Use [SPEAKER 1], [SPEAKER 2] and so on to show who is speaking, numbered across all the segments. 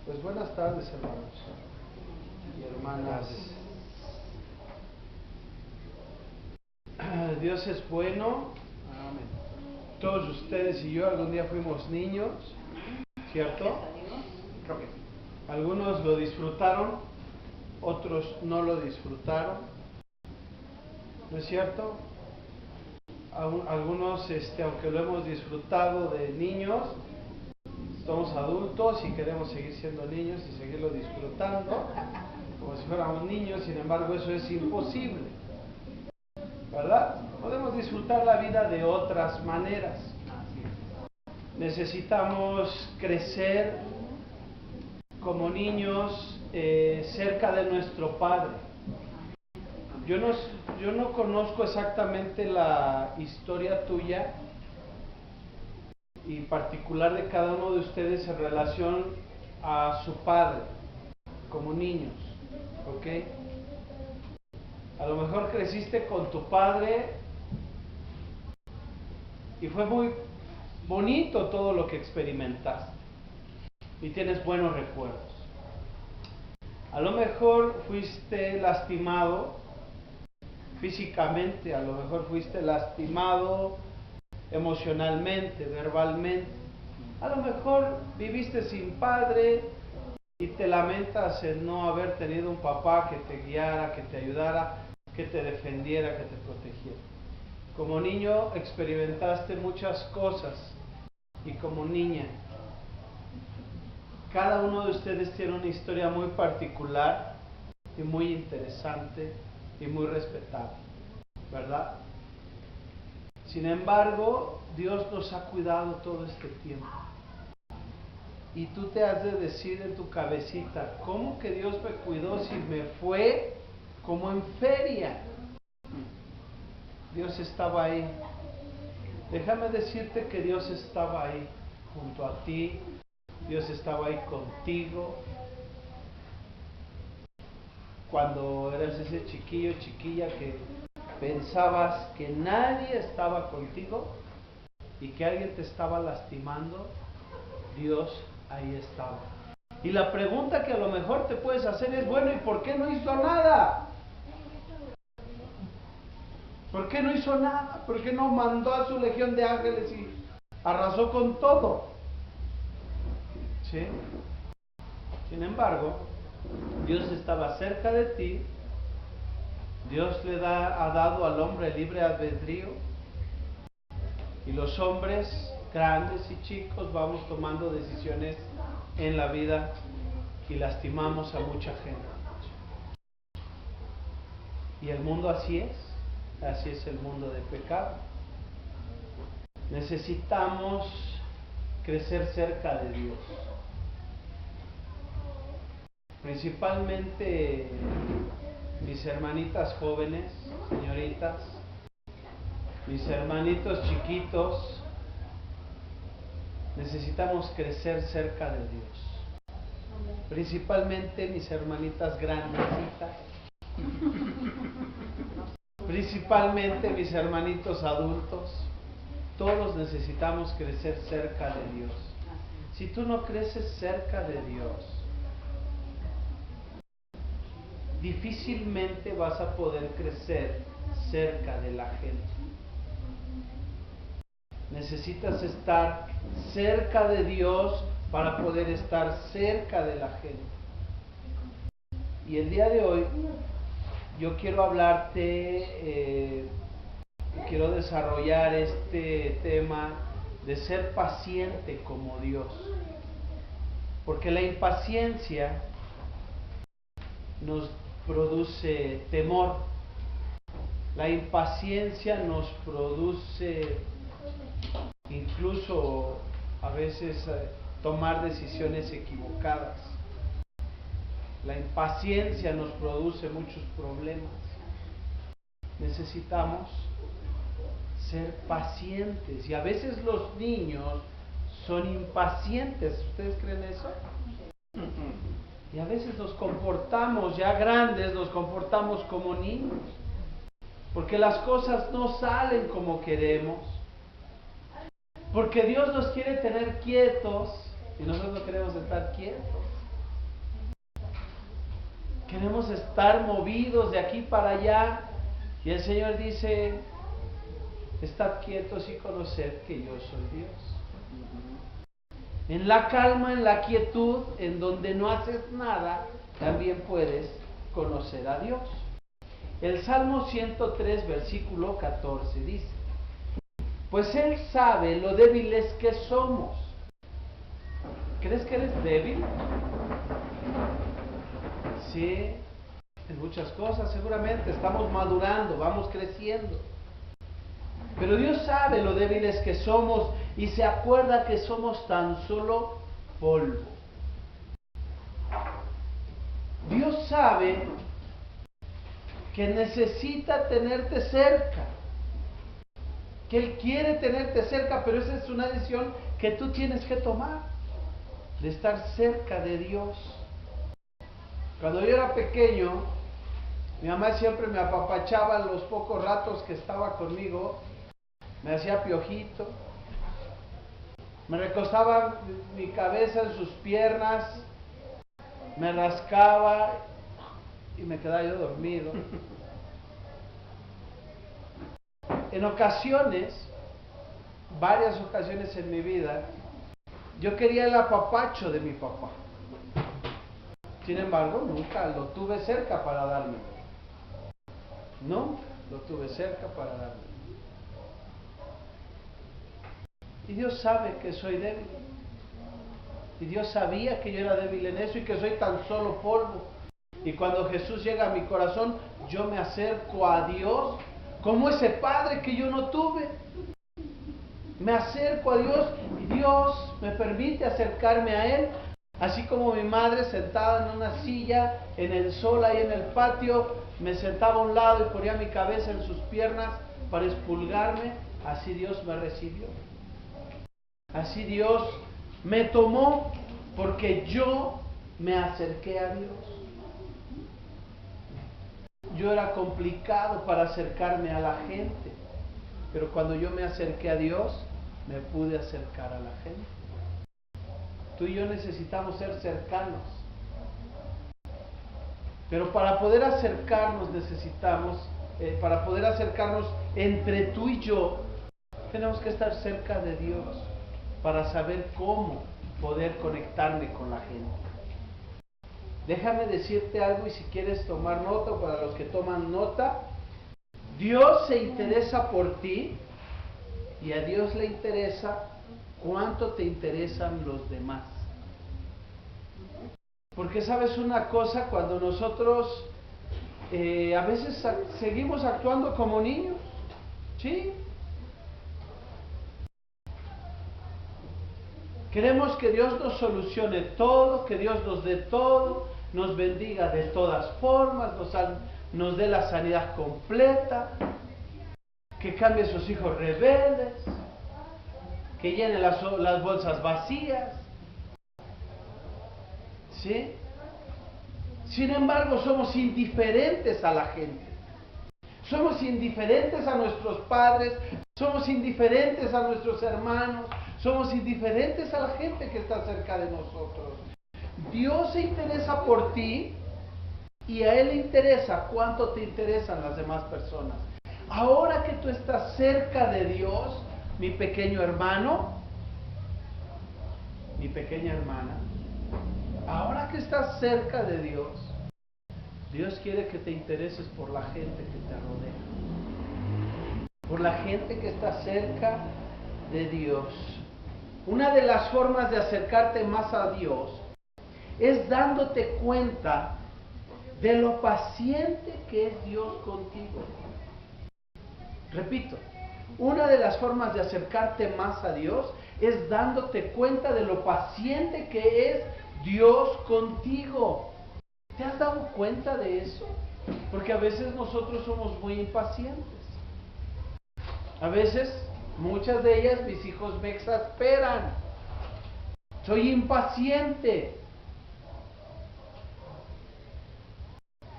[SPEAKER 1] Pues buenas tardes, hermanos y hermanas. Dios es bueno. Amén. Todos ustedes y yo algún día fuimos niños, ¿cierto? Creo que sí. Algunos lo disfrutaron, otros no lo disfrutaron, ¿no es cierto? Algunos, aunque lo hemos disfrutado de niños, somos adultos y queremos seguir siendo niños y seguirlo disfrutando como si fuéramos niños. Sin embargo, eso es imposible, ¿verdad? Podemos disfrutar la vida de otras maneras. Necesitamos crecer como niños cerca de nuestro Padre. Yo no conozco exactamente la historia tuya y particular de cada uno de ustedes en relación a su padre como niños, ¿ok? A lo mejor creciste con tu padre y fue muy bonito todo lo que experimentaste y tienes buenos recuerdos. A lo mejor fuiste lastimado físicamente, a lo mejor fuiste lastimado emocionalmente, verbalmente. A lo mejor viviste sin padre y te lamentas en no haber tenido un papá que te guiara, que te ayudara, que te defendiera, que te protegiera. Como niño experimentaste muchas cosas y como niña. Cada uno de ustedes tiene una historia muy particular y muy interesante y muy respetable, ¿verdad? Sin embargo, Dios nos ha cuidado todo este tiempo. Y tú te has de decir en tu cabecita, ¿cómo que Dios me cuidó si me fue como en feria? Dios estaba ahí. Déjame decirte que Dios estaba ahí junto a ti. Dios estaba ahí contigo. Cuando eras ese chiquillo, chiquilla que pensabas que nadie estaba contigo y que alguien te estaba lastimando, Dios ahí estaba. Y la pregunta que a lo mejor te puedes hacer es, bueno, ¿y por qué no hizo nada? ¿Por qué no hizo nada? ¿Por qué no mandó a su legión de ángeles y arrasó con todo? ¿Sí? Sin embargo, Dios estaba cerca de ti. Dios ha dado al hombre libre albedrío. Y los hombres, grandes y chicos, vamos tomando decisiones en la vida y lastimamos a mucha gente. Y el mundo así es el mundo del pecado. Necesitamos crecer cerca de Dios. Principalmente mis hermanitas jóvenes, señoritas, mis hermanitos chiquitos, necesitamos crecer cerca de Dios. Principalmente mis hermanitas grandecitas, principalmente mis hermanitos adultos, todos necesitamos crecer cerca de Dios. Si tú no creces cerca de Dios, difícilmente vas a poder crecer cerca de la gente. Necesitas estar cerca de Dios para poder estar cerca de la gente. Y el día de hoy yo quiero hablarte, quiero desarrollar este tema de ser paciente como Dios. Porque la impaciencia nos produce temor. La impaciencia nos produce incluso a veces tomar decisiones equivocadas. La impaciencia nos produce muchos problemas. Necesitamos ser pacientes y a veces los niños son impacientes. ¿Ustedes creen eso? Y a veces nos comportamos, ya grandes, nos comportamos como niños. Porque las cosas no salen como queremos. Porque Dios nos quiere tener quietos y nosotros no queremos estar quietos. Queremos estar movidos de aquí para allá. Y el Señor dice, estad quietos y conoced que yo soy Dios. En la calma, en la quietud, en donde no haces nada, también puedes conocer a Dios. El Salmo 103, versículo 14 dice, pues Él sabe lo débiles que somos. ¿Crees que eres débil? Sí, en muchas cosas seguramente. Estamos madurando, vamos creciendo. Pero Dios sabe lo débiles que somos y se acuerda que somos tan solo polvo. Dios sabe que necesita tenerte cerca, que Él quiere tenerte cerca, pero esa es una decisión que tú tienes que tomar, de estar cerca de Dios. Cuando yo era pequeño, mi mamá siempre me apapachaba los pocos ratos que estaba conmigo, me hacía piojito, me recostaba mi cabeza en sus piernas, me rascaba y me quedaba yo dormido. En ocasiones, varias ocasiones en mi vida, yo quería el apapacho de mi papá. Sin embargo, nunca lo tuve cerca para darme. Nunca lo tuve cerca para darme. Y Dios sabe que soy débil. Y Dios sabía que yo era débil en eso y que soy tan solo polvo. Y cuando Jesús llega a mi corazón, yo me acerco a Dios como ese padre que yo no tuve. Me acerco a Dios y Dios me permite acercarme a Él. Así como mi madre sentada en una silla en el sol ahí en el patio, me sentaba a un lado y ponía mi cabeza en sus piernas para expulgarme, así Dios me recibió. Así Dios me tomó porque yo me acerqué a Dios. Yo era complicado para acercarme a la gente, pero cuando yo me acerqué a Dios, me pude acercar a la gente. Tú y yo necesitamos ser cercanos. Pero para poder acercarnos para poder acercarnos entre tú y yo, tenemos que estar cerca de Dios para saber cómo poder conectarme con la gente. Déjame decirte algo y si quieres tomar nota, o para los que toman nota, Dios se interesa por ti y a Dios le interesa cuánto te interesan los demás. Porque sabes una cosa, cuando nosotros a veces seguimos actuando como niños, ¿sí? Queremos que Dios nos solucione todo, que Dios nos dé todo, nos bendiga de todas formas, nos dé la sanidad completa, que cambie a sus hijos rebeldes, que llene las bolsas vacías, ¿sí? Sin embargo, somos indiferentes a la gente. Somos indiferentes a nuestros padres, somos indiferentes a nuestros hermanos, somos indiferentes a la gente que está cerca de nosotros. Dios se interesa por ti y a Él le interesa cuánto te interesan las demás personas. Ahora que tú estás cerca de Dios, mi pequeño hermano, mi pequeña hermana, ahora que estás cerca de Dios, Dios quiere que te intereses por la gente que te rodea, por la gente que está cerca de Dios. Una de las formas de acercarte más a Dios es dándote cuenta de lo paciente que es Dios contigo. Repito, una de las formas de acercarte más a Dios es dándote cuenta de lo paciente que es Dios contigo. ¿Te has dado cuenta de eso? Porque a veces nosotros somos muy impacientes. A veces, muchas de ellas, mis hijos me exasperan. Soy impaciente.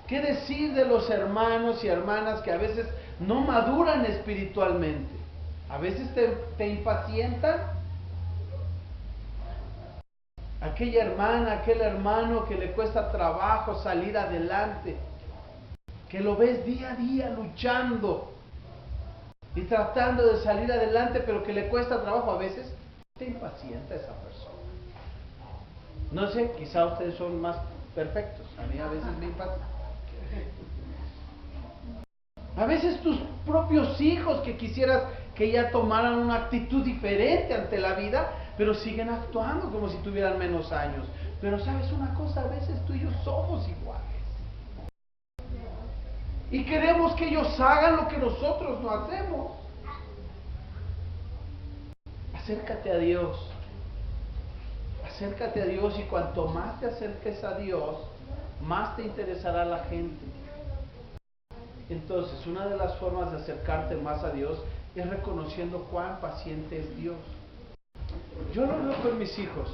[SPEAKER 1] ¿Qué decir de los hermanos y hermanas que a veces no maduran espiritualmente? A veces te impacientan. aquella hermana, aquel hermano que le cuesta trabajo salir adelante, que lo ves día a día luchando y tratando de salir adelante, pero que le cuesta trabajo a veces, te impacienta esa persona. No sé, quizá ustedes son más perfectos, a mí a veces me impacienta. A veces tus propios hijos que quisieras que ya tomaran una actitud diferente ante la vida, pero siguen actuando como si tuvieran menos años. Pero sabes una cosa, a veces tú y yo somos iguales. Y queremos que ellos hagan lo que nosotros no hacemos. Acércate a Dios. Acércate a Dios, y cuanto más te acerques a Dios, más te interesará la gente. Entonces, una de las formas de acercarte más a Dios es reconociendo cuán paciente es Dios. Yo lo veo con mis hijos.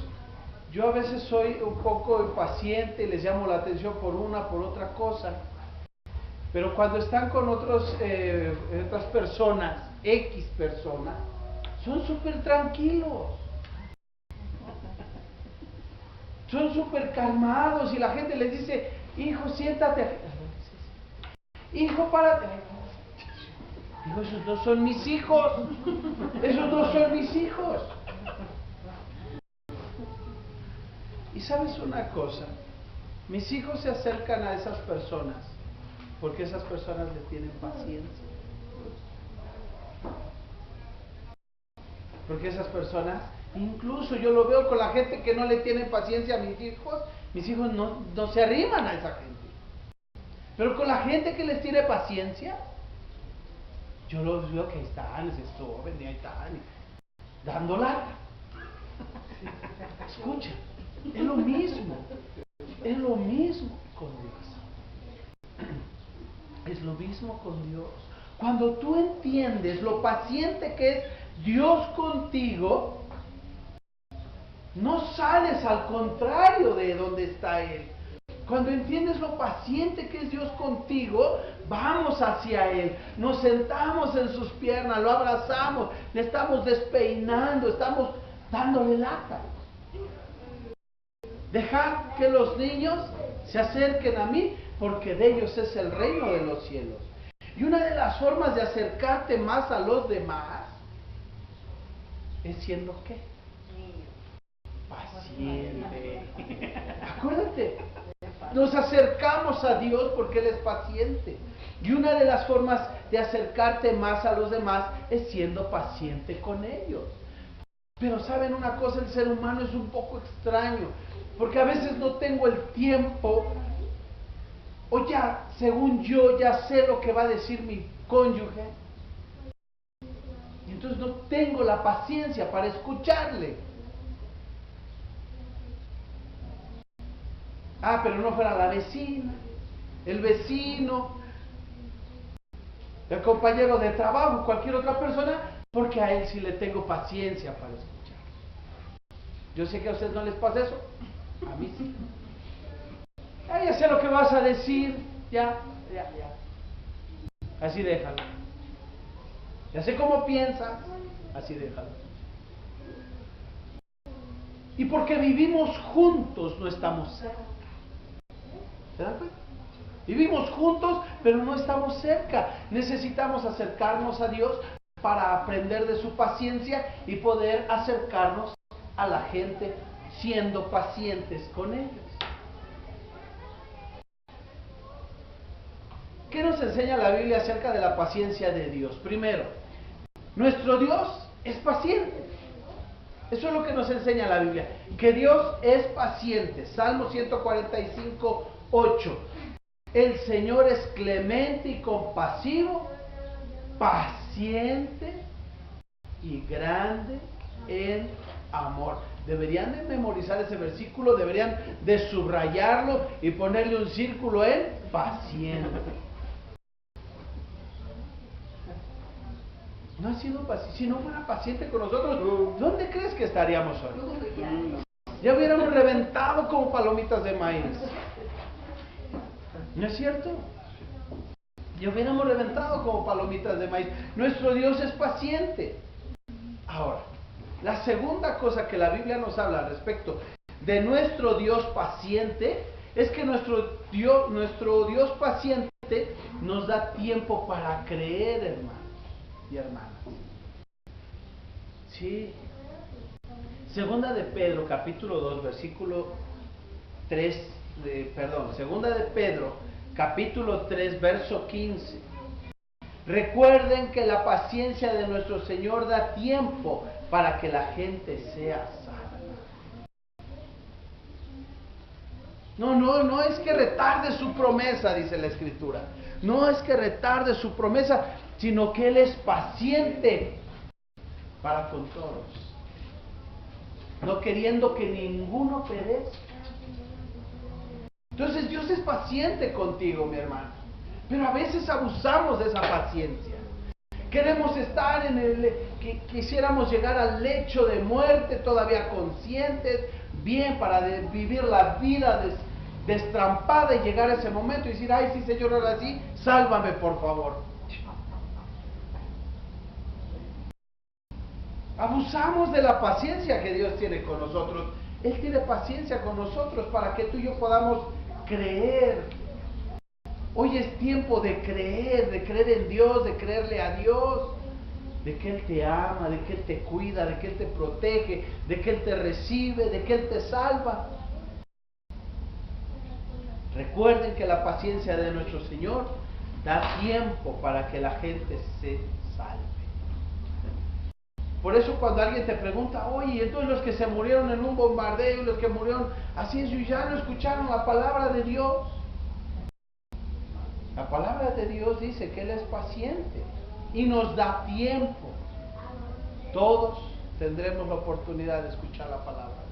[SPEAKER 1] Yo a veces soy un poco impaciente y les llamo la atención por una, por otra cosa. Pero cuando están con otras personas, X personas, son súper tranquilos. Son súper calmados y la gente les dice, hijo, siéntate. Hijo, párate. Digo, esos no son mis hijos. Esos no son mis hijos. Y sabes una cosa, mis hijos se acercan a esas personas porque esas personas les tienen paciencia. Porque esas personas, incluso yo lo veo con la gente que no le tiene paciencia a mis hijos no se arriman a esa gente. Pero con la gente que les tiene paciencia, yo los veo que están, se suben y ahí están, dando lata. Escucha, es lo mismo con Dios. Es lo mismo con Dios. Cuando tú entiendes lo paciente que es Dios contigo, no sales al contrario de donde está Él. Cuando entiendes lo paciente que es Dios contigo, vamos hacia Él, nos sentamos en sus piernas, lo abrazamos, le estamos despeinando, estamos dándole lata. Dejar que los niños se acerquen a mí, porque de ellos es el reino de los cielos. Y una de las formas de acercarte más a los demás es siendo ¿qué? Paciente. Acuérdate, nos acercamos a Dios porque Él es paciente. Y una de las formas de acercarte más a los demás es siendo paciente con ellos. Pero saben una cosa, el ser humano es un poco extraño, porque a veces no tengo el tiempo, o ya, según yo, ya sé lo que va a decir mi cónyuge, y entonces no tengo la paciencia para escucharle. Ah, pero no fuera la vecina, el vecino, el compañero de trabajo, cualquier otra persona, porque a él sí le tengo paciencia para escuchar. Yo sé que a ustedes no les pasa eso, a mí sí. Ya sé lo que vas a decir, ya. Así déjalo. Ya sé cómo piensas, así déjalo. Y porque vivimos juntos, no estamos cerca. ¿Se dan cuenta? Vivimos juntos, pero no estamos cerca. Necesitamos acercarnos a Dios para aprender de su paciencia y poder acercarnos a la gente siendo pacientes con ellos. ¿Qué nos enseña la Biblia acerca de la paciencia de Dios? Primero, nuestro Dios es paciente. Eso es lo que nos enseña la Biblia, que Dios es paciente. Salmo 145, 8. El Señor es clemente y compasivo, paciente y grande en amor. Deberían de memorizar ese versículo, deberían de subrayarlo y ponerle un círculo en paciente. No ha sido paciente. Si no fuera paciente con nosotros, ¿dónde crees que estaríamos hoy? Ya hubiéramos reventado como palomitas de maíz. ¿No es cierto? Ya hubiéramos reventado como palomitas de maíz. Nuestro Dios es paciente. Ahora, la segunda cosa que la Biblia nos habla al respecto de nuestro Dios paciente es que nuestro Dios paciente nos da tiempo para creer, hermanos y hermanas. Sí. Segunda de Pedro, capítulo 2, versículo 3, Segunda de Pedro, capítulo 3, verso 15. Recuerden que la paciencia de nuestro Señor da tiempo para que la gente sea salva. No es que retarde su promesa, dice la Escritura. No es que retarde su promesa, sino que Él es paciente para con todos, no queriendo que ninguno perezca. Entonces Dios es paciente contigo, mi hermano, pero a veces abusamos de esa paciencia. Queremos estar quisiéramos llegar al lecho de muerte todavía conscientes, bien, para vivir la vida destrampada y llegar a ese momento y decir, ay, sí, Señor, ahora sí, sálvame, por favor. Abusamos de la paciencia que Dios tiene con nosotros. Él tiene paciencia con nosotros para que tú y yo podamos creer. Hoy es tiempo de creer en Dios, de creerle a Dios, de que Él te ama, de que Él te cuida, de que Él te protege, de que Él te recibe, de que Él te salva. Recuerden que la paciencia de nuestro Señor da tiempo para que la gente se salve. Por eso cuando alguien te pregunta, oye, entonces los que se murieron en un bombardeo, los que murieron así en su ya no escucharon la palabra de Dios. La palabra de Dios dice que Él es paciente y nos da tiempo. Todos tendremos la oportunidad de escuchar la palabra de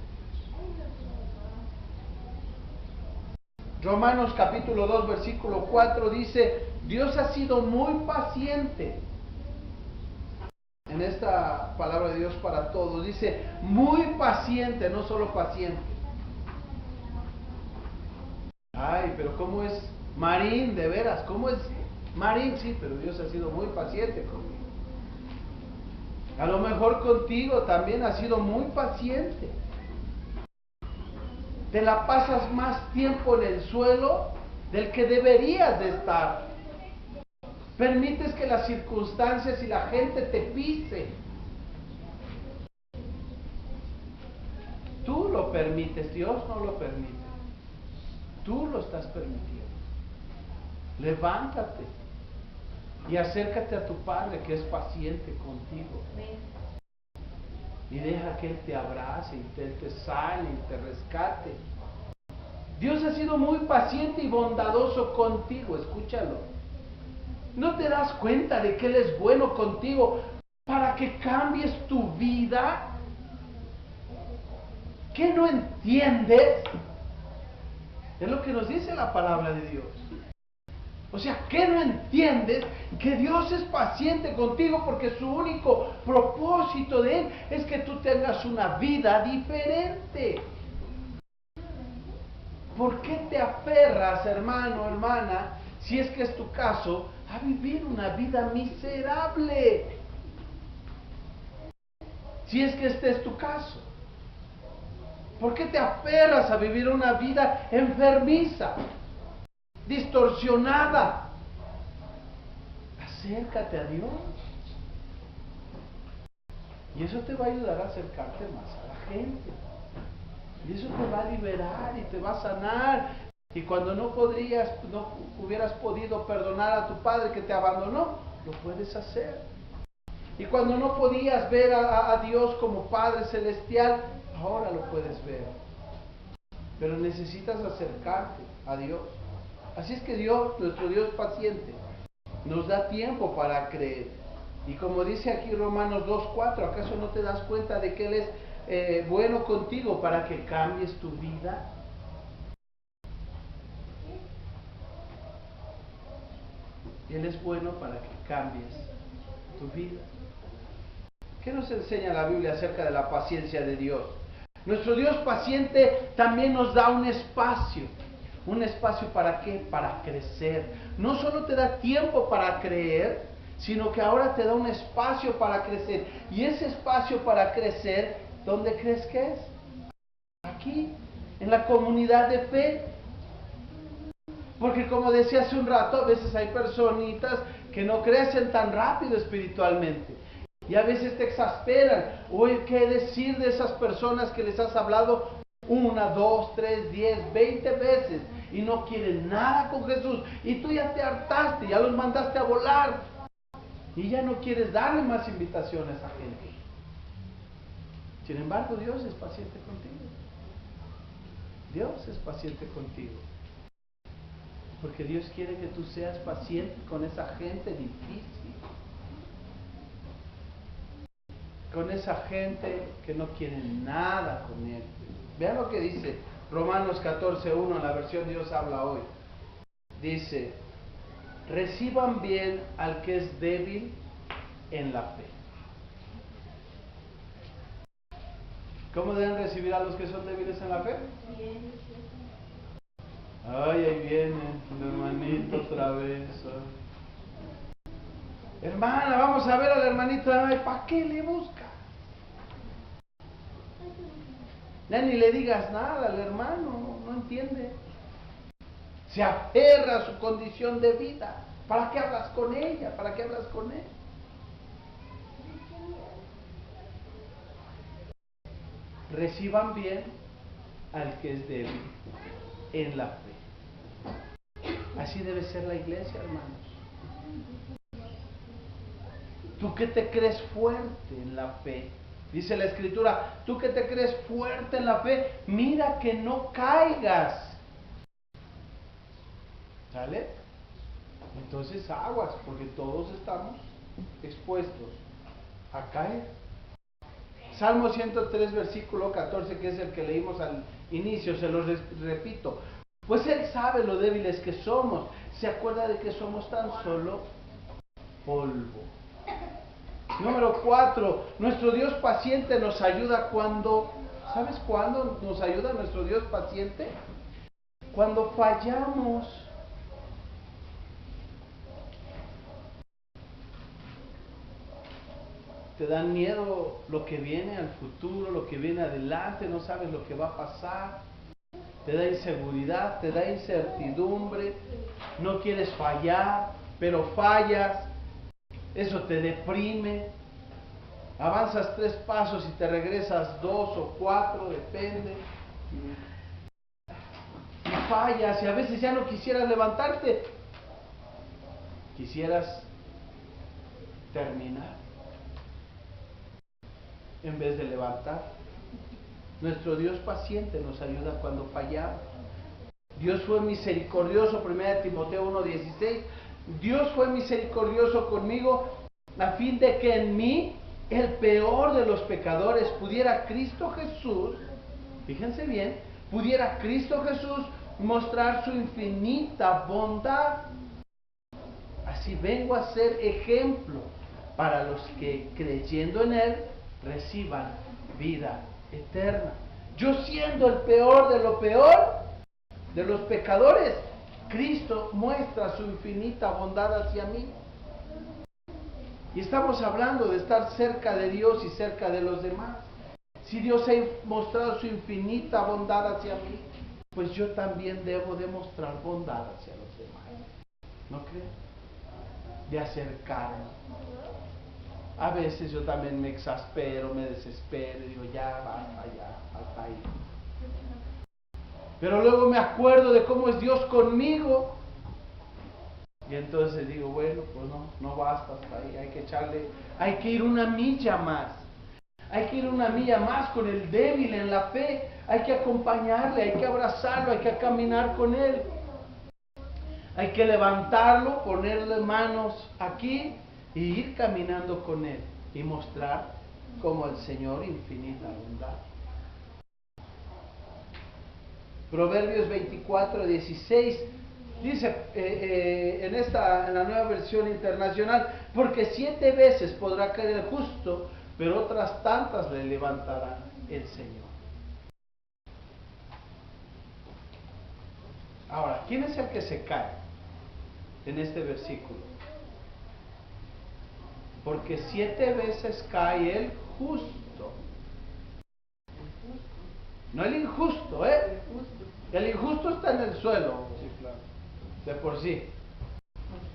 [SPEAKER 1] Dios. Romanos capítulo 2, versículo 4 dice, Dios ha sido muy paciente. En esta palabra de Dios para todos, dice, muy paciente, no solo paciente. Ay, pero ¿cómo es Marín, de veras? ¿Cómo es Marín? Sí, pero Dios ha sido muy paciente conmigo. A lo mejor contigo también ha sido muy paciente. Te la pasas más tiempo en el suelo del que deberías de estar. Permites que las circunstancias y la gente te pise. Tú lo permites, Dios no lo permite. Tú lo estás permitiendo. Levántate y acércate a tu Padre que es paciente contigo. Y deja que Él te abrace y Él te sane y te rescate. Dios ha sido muy paciente y bondadoso contigo, escúchalo. ¿No te das cuenta de que Él es bueno contigo para que cambies tu vida? ¿Qué no entiendes? Es lo que nos dice la palabra de Dios. O sea, ¿qué no entiendes? Que Dios es paciente contigo porque su único propósito de Él es que tú tengas una vida diferente. ¿Por qué te aferras, hermano, hermana, si es que es tu caso, a vivir una vida miserable? Si es que este es tu caso. ¿Por qué te aferras a vivir una vida enfermiza, distorsionada? Acércate a Dios. Y eso te va a ayudar a acercarte más a la gente. Y eso te va a liberar y te va a sanar. Y cuando no hubieras podido perdonar a tu padre que te abandonó, lo puedes hacer. Y cuando no podías ver a Dios como Padre Celestial, ahora lo puedes ver. Pero necesitas acercarte a Dios. Así es que Dios, nuestro Dios paciente, nos da tiempo para creer. Y como dice aquí Romanos 2:4, ¿acaso no te das cuenta de que Él es bueno contigo para que cambies tu vida? Él es bueno para que cambies tu vida. ¿Qué nos enseña la Biblia acerca de la paciencia de Dios? Nuestro Dios paciente también nos da un espacio. ¿Un espacio para qué? Para crecer. No solo te da tiempo para creer, sino que ahora te da un espacio para crecer. Y ese espacio para crecer, ¿dónde crees que es? Aquí, en la comunidad de fe. Porque como decía hace un rato, a veces hay personitas que no crecen tan rápido espiritualmente. Y a veces te exasperan. Oye, ¿qué decir de esas personas que les has hablado 1, 2, 3, 10, 20 veces y no quieren nada con Jesús? Y tú ya te hartaste, ya los mandaste a volar. Y ya no quieres darle más invitaciones a gente. Sin embargo, Dios es paciente contigo. Dios es paciente contigo. Porque Dios quiere que tú seas paciente con esa gente difícil. Con esa gente que no quiere nada con Él. Vean lo que dice Romanos 14:1 en la versión Dios habla hoy. Dice, reciban bien al que es débil en la fe. ¿Cómo deben recibir a los que son débiles en la fe? Ay, ahí viene el hermanito otra vez. Hermana, vamos a ver a la hermanita. Ay, ¿para qué le busca? Ya ni le digas nada al hermano, no entiende. Se aferra a su condición de vida. ¿Para qué hablas con ella? ¿Para qué hablas con él? Reciban bien al que es débil en la fe. Así debe ser la iglesia, hermanos. Tú que te crees fuerte en la fe, dice la Escritura, tú que te crees fuerte en la fe, mira que no caigas. ¿Sale? Entonces aguas, porque todos estamos expuestos a caer. Salmo 103, versículo 14, que es el que leímos al inicio, se lo repito. Pues Él sabe lo débiles que somos. Se acuerda de que somos tan solo polvo. Número 4, nuestro Dios paciente nos ayuda cuando... ¿Sabes cuándo nos ayuda nuestro Dios paciente? Cuando fallamos. Te dan miedo lo que viene al futuro, lo que viene adelante, no sabes lo que va a pasar. Te da inseguridad, te da incertidumbre, no quieres fallar, pero fallas, eso te deprime, avanzas 3 pasos y te regresas 2 o 4, depende, y fallas, y a veces ya no quisieras levantarte, quisieras terminar, en vez de levantar. Nuestro Dios paciente nos ayuda cuando fallamos. Dios fue misericordioso, 1 Timoteo 1:16. Dios fue misericordioso conmigo a fin de que en mí, el peor de los pecadores, pudiera Cristo Jesús, fíjense bien, pudiera Cristo Jesús mostrar su infinita bondad. Así vengo a ser ejemplo para los que creyendo en Él reciban vida eterna. Yo siendo el peor de lo peor de los pecadores, Cristo muestra su infinita bondad hacia mí. Y estamos hablando de estar cerca de Dios y cerca de los demás. Si Dios ha mostrado su infinita bondad hacia mí, pues yo también debo demostrar bondad hacia los demás. ¿No creen? De acercarme. A veces yo también me exaspero, me desespero y digo, ya, hasta ahí. Pero luego me acuerdo de cómo es Dios conmigo. Y entonces digo, bueno, pues no basta hasta ahí, hay que ir una milla más. Hay que ir una milla más con el débil en la fe. Hay que acompañarle, hay que abrazarlo, hay que caminar con él. Hay que levantarlo, ponerle manos aquí y ir caminando con él y mostrar como el Señor infinita bondad. Proverbios 24:16 dice en la nueva versión internacional, porque 7 veces podrá caer el justo, pero otras tantas le levantará el Señor. Ahora, ¿quién es el que se cae en este versículo? Porque 7 veces cae el justo. No el injusto, El injusto está en el suelo,
[SPEAKER 2] Sí, claro.
[SPEAKER 1] de por sí,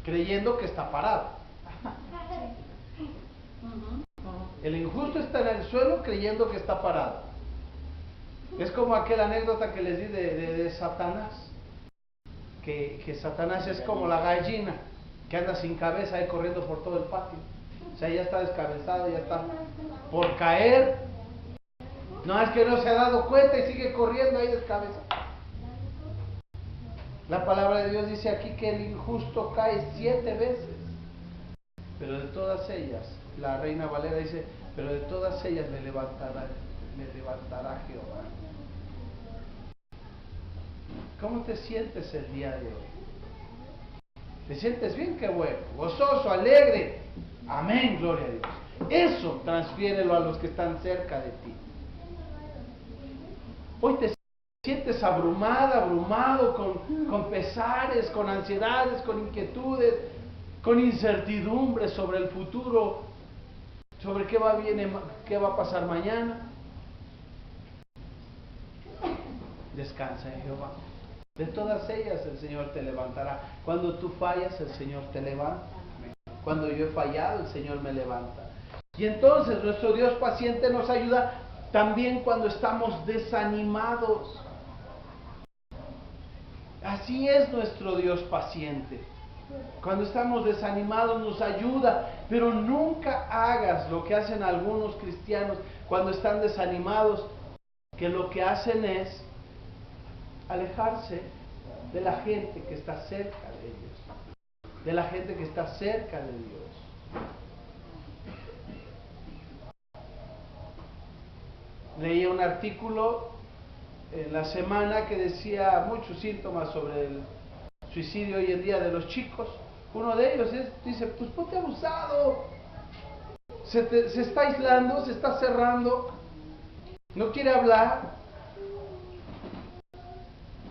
[SPEAKER 1] creyendo que está parado. El injusto está en el suelo creyendo que está parado. Es como aquella anécdota que les di de Satanás. Que Satanás es como la gallina que anda sin cabeza ahí corriendo por todo el patio. O sea, ya está descabezado, ya está por caer. No, es que no se ha dado cuenta y sigue corriendo ahí descabezado. La palabra de Dios dice aquí que el injusto cae 7 veces. Pero de todas ellas, la Reina Valera dice, pero de todas ellas me levantará Jehová. ¿Cómo te sientes el día de hoy? ¿Te sientes bien? Qué bueno, gozoso, alegre. Amén, gloria a Dios. Eso transfiérelo a los que están cerca de ti. Hoy te sientes abrumada, abrumado con pesares, con ansiedades, con inquietudes, con incertidumbres sobre el futuro, sobre qué va a pasar mañana. Descansa en Jehová. De todas ellas el Señor te levantará. Cuando tú fallas, el Señor te levanta. Cuando yo he fallado, el Señor me levanta. Y entonces nuestro Dios paciente nos ayuda también cuando estamos desanimados. Así es nuestro Dios paciente. Cuando estamos desanimados nos ayuda, pero nunca hagas lo que hacen algunos cristianos cuando están desanimados, que lo que hacen es alejarse de la gente que está cerca de ellos, de la gente que está cerca de Dios. Leí un artículo en la semana que decía muchos síntomas sobre el suicidio hoy en día de los chicos. Uno de ellos dice, pues ponte abusado, se está aislando, se está cerrando, no quiere hablar.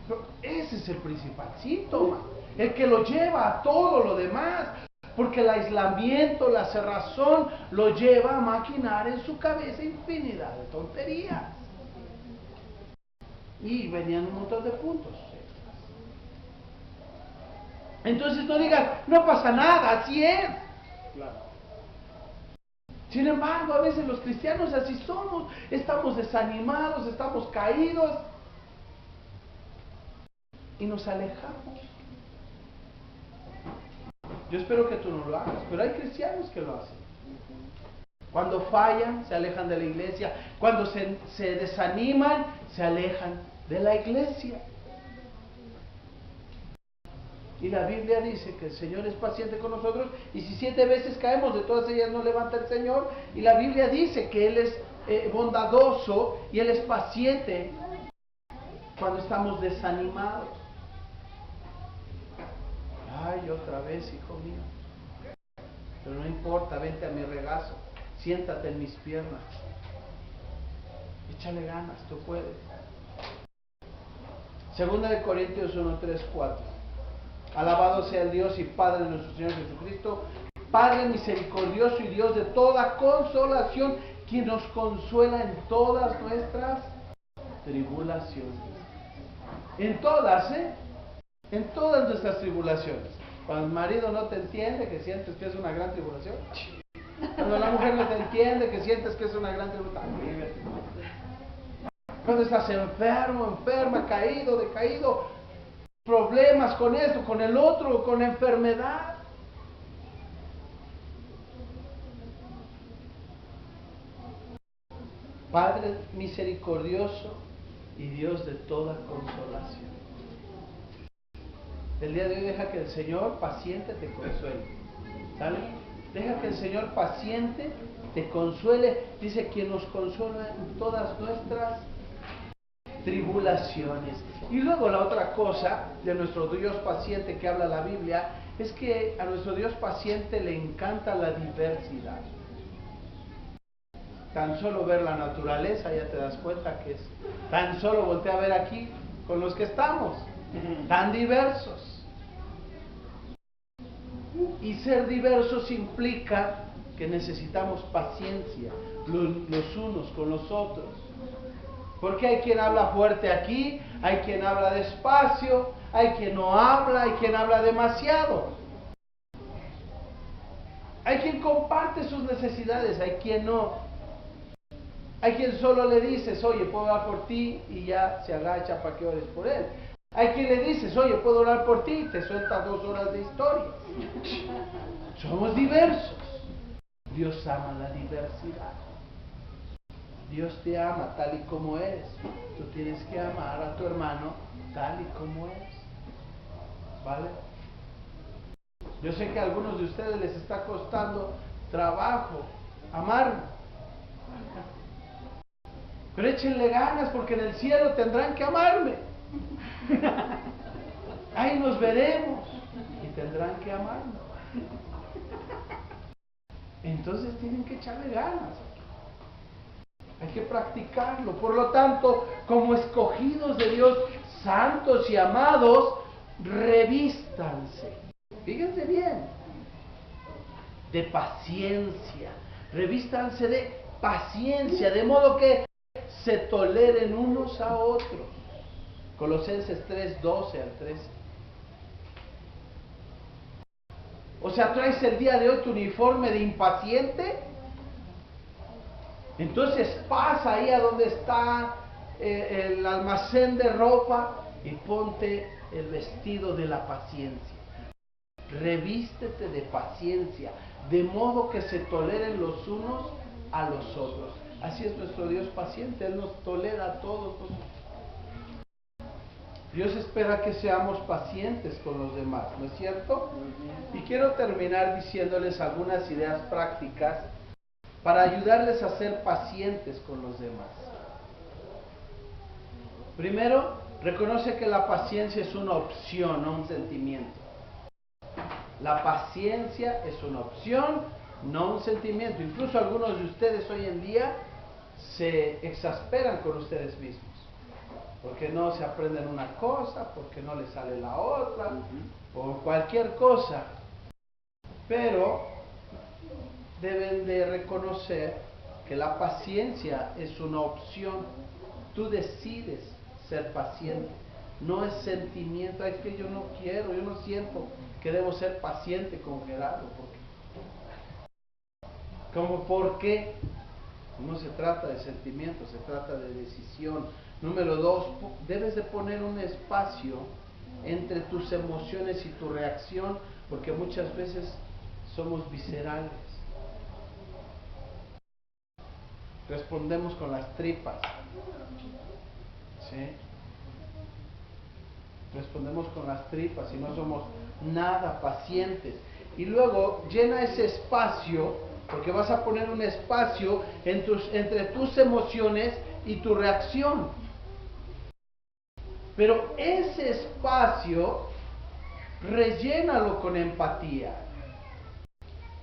[SPEAKER 1] Pero ese es el principal síntoma, el que lo lleva a todo lo demás, porque el aislamiento, la cerrazón, lo lleva a maquinar en su cabeza infinidad de tonterías. Y venían un montón de puntos. Entonces no digan, no pasa nada, así es.
[SPEAKER 2] Claro.
[SPEAKER 1] Sin embargo, a veces los cristianos así somos, estamos desanimados, estamos caídos y nos alejamos. Yo espero que tú no lo hagas, pero hay cristianos que lo hacen. Cuando fallan, se alejan de la iglesia. Cuando se desaniman, se alejan de la iglesia. Y la Biblia dice que el Señor es paciente con nosotros, y si 7 veces caemos, de todas ellas nos levanta el Señor. Y la Biblia dice que Él es bondadoso y Él es paciente cuando estamos desanimados. Ay, otra vez, hijo mío. Pero no importa, vente a mi regazo, siéntate en mis piernas. Échale ganas, tú puedes. Segunda de Corintios 1, 3, 4. Alabado sea el Dios y Padre de nuestro Señor Jesucristo, Padre misericordioso y Dios de toda consolación, quien nos consuela en todas nuestras tribulaciones. En todas, en todas nuestras tribulaciones. Cuando el marido no te entiende, que sientes que es una gran tribulación. Cuando la mujer no te entiende, que sientes que es una gran tribulación. Cuando estás enfermo, enferma, caído, decaído, problemas con esto, con el otro, con enfermedad. Padre misericordioso y Dios de toda consolación. El día de hoy deja que el Señor paciente te consuele. ¿Sale? Deja que el Señor paciente te consuele. Dice quien nos consuela en todas nuestras tribulaciones. Y luego la otra cosa de nuestro Dios paciente que habla la Biblia es que a nuestro Dios paciente le encanta la diversidad. Tan solo ver la naturaleza ya te das cuenta que es, tan solo voltea a ver aquí con los que estamos, tan diversos. Y ser diversos implica que necesitamos paciencia los unos con los otros. Porque hay quien habla fuerte aquí, hay quien habla despacio, hay quien no habla, hay quien habla demasiado. Hay quien comparte sus necesidades, hay quien no. Hay quien solo le dices, oye, puedo orar por ti, y ya se agacha para que ores por él. Hay quien le dices, oye, puedo orar por ti, y te suelta 2 horas de historia. Somos diversos. Dios ama la diversidad. Dios te ama tal y como eres. Tú tienes que amar a tu hermano tal y como eres. ¿Vale? Yo sé que a algunos de ustedes les está costando trabajo amarme. Pero échenle ganas, porque en el cielo tendrán que amarme. Ahí nos veremos y tendrán que amarme. Entonces tienen que echarle ganas. Hay que practicarlo. Por lo tanto, como escogidos de Dios, santos y amados, revístanse. Fíjense bien. De paciencia. Revístanse de paciencia, de modo que se toleren unos a otros. Colosenses 3, 12 al 13. O sea, ¿traes el día de hoy tu uniforme de impaciente? Entonces pasa ahí a donde está el almacén de ropa y ponte el vestido de la paciencia. Revístete de paciencia, de modo que se toleren los unos a los otros. Así es nuestro Dios paciente, Él nos tolera a todos nosotros. Dios espera que seamos pacientes con los demás, ¿no es cierto? Y quiero terminar diciéndoles algunas ideas prácticas para ayudarles a ser pacientes con los demás. Primero, reconoce que la paciencia es una opción, no un sentimiento. La paciencia es una opción, no un sentimiento. Incluso algunos de ustedes hoy en día se exasperan con ustedes mismos, porque no se aprenden una cosa, porque no les sale la otra, por cualquier cosa. Pero deben de reconocer que la paciencia es una opción. Tú decides ser paciente, no es sentimiento. Es que yo no quiero, yo no siento que debo ser paciente con Gerardo. ¿Por qué? No se trata de sentimiento, se trata de decisión. Número 2, debes de poner un espacio entre tus emociones y tu reacción, porque muchas veces somos viscerales. Respondemos con las tripas. ¿Sí? Respondemos con las tripas y no somos nada pacientes. Y luego llena ese espacio, porque vas a poner un espacio entre tus emociones y tu reacción. Pero ese espacio rellénalo con empatía.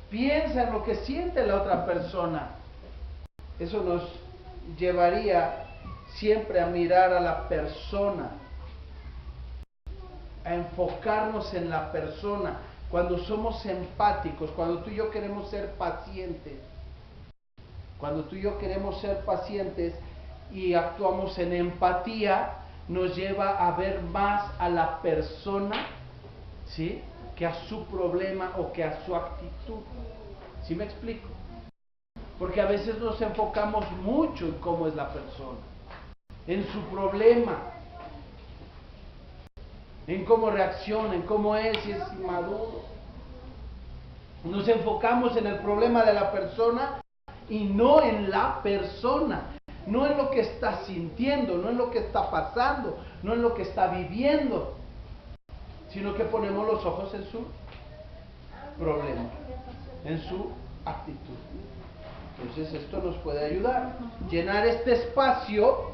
[SPEAKER 1] Piensa en lo que siente la otra persona. Eso nos llevaría siempre a mirar a la persona, a enfocarnos en la persona. Cuando somos empáticos, cuando tú y yo queremos ser pacientes, y actuamos en empatía, nos lleva a ver más a la persona, ¿sí?, que a su problema o que a su actitud. ¿Sí me explico? Porque a veces nos enfocamos mucho en cómo es la persona, en su problema, en cómo reacciona, en cómo es, si es inmaduro. Nos enfocamos en el problema de la persona y no en la persona, no en lo que está sintiendo, no en lo que está pasando, no en lo que está viviendo, sino que ponemos los ojos en su problema, en su actitud. Entonces esto nos puede ayudar. Llenar este espacio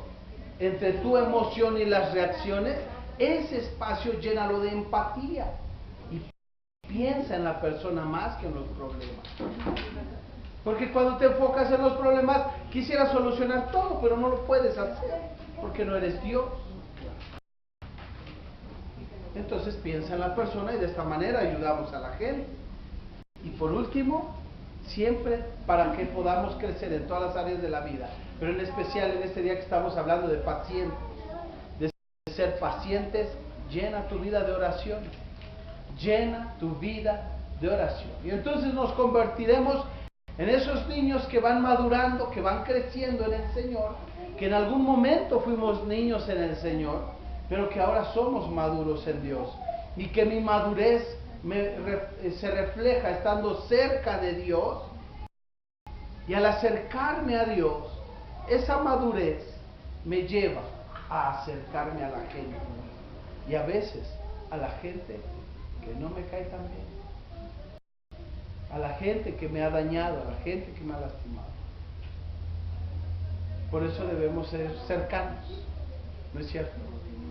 [SPEAKER 1] entre tu emoción y las reacciones, ese espacio llénalo de empatía y piensa en la persona más que en los problemas. Porque cuando te enfocas en los problemas, quisieras solucionar todo, pero no lo puedes hacer, porque no eres Dios. Entonces piensa en la persona y de esta manera ayudamos a la gente. Y por último, siempre para que podamos crecer en todas las áreas de la vida, pero en especial en este día que estamos hablando de pacientes, de ser pacientes, llena tu vida de oración, llena tu vida de oración. Y entonces nos convertiremos en esos niños que van madurando, que van creciendo en el Señor, que en algún momento fuimos niños en el Señor, pero que ahora somos maduros en Dios. Y que mi madurez se refleja estando cerca de Dios. Y al acercarme a Dios, esa madurez me lleva a acercarme a la gente. Y a veces a la gente que no me cae tan bien. A la gente que me ha dañado, a la gente que me ha lastimado. Por eso debemos ser cercanos, ¿no es cierto?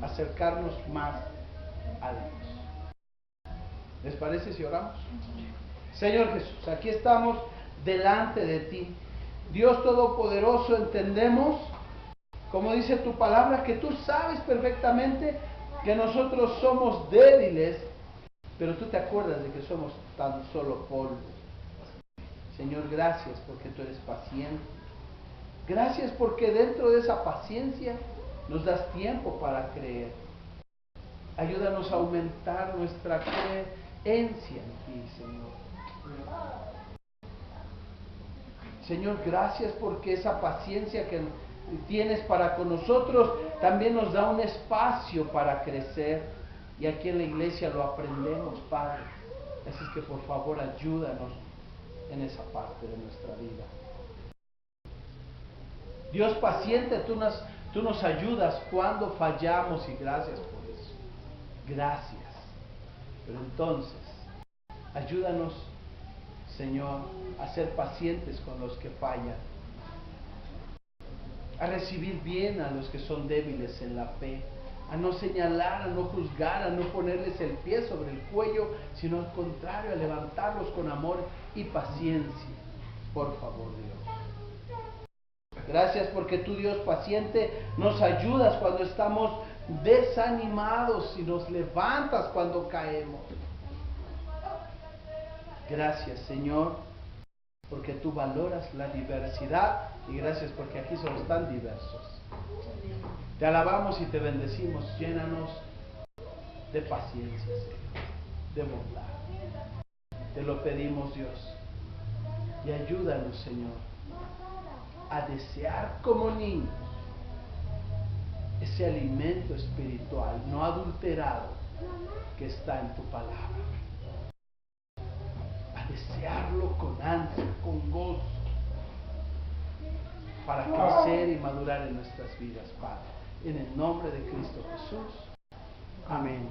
[SPEAKER 1] Acercarnos más a Dios. ¿Les parece si oramos? Señor Jesús, aquí estamos delante de ti. Dios Todopoderoso, entendemos, como dice tu palabra, que tú sabes perfectamente que nosotros somos débiles, pero tú te acuerdas de que somos tan solo polvo. Señor, gracias porque tú eres paciente. Gracias porque dentro de esa paciencia nos das tiempo para creer. Ayúdanos a aumentar nuestra creencia en ti, Señor. Señor, gracias porque esa paciencia que tienes para con nosotros también nos da un espacio para crecer. Y aquí en la iglesia lo aprendemos, Padre. Así es que por favor ayúdanos en esa parte de nuestra vida. Dios paciente, tú nos ayudas cuando fallamos y gracias por eso. Gracias. Pero entonces, ayúdanos, Señor, a ser pacientes con los que fallan, a recibir bien a los que son débiles en la fe, a no señalar, a no juzgar, a no ponerles el pie sobre el cuello, sino al contrario, a levantarlos con amor y paciencia. Por favor, Dios. Gracias porque tú, Dios paciente, nos ayudas cuando estamos desanimados y nos levantas cuando caemos. Gracias, Señor, porque tú valoras la diversidad y gracias porque aquí somos tan diversos. Te alabamos y te bendecimos. Llénanos de paciencia, Señor, de bondad. Te lo pedimos, Dios. Y ayúdanos, Señor, a desear como niños ese alimento espiritual no adulterado que está en tu palabra. A desearlo con ansia, con gozo, para crecer y madurar en nuestras vidas, Padre. En el nombre de Cristo Jesús. Amén.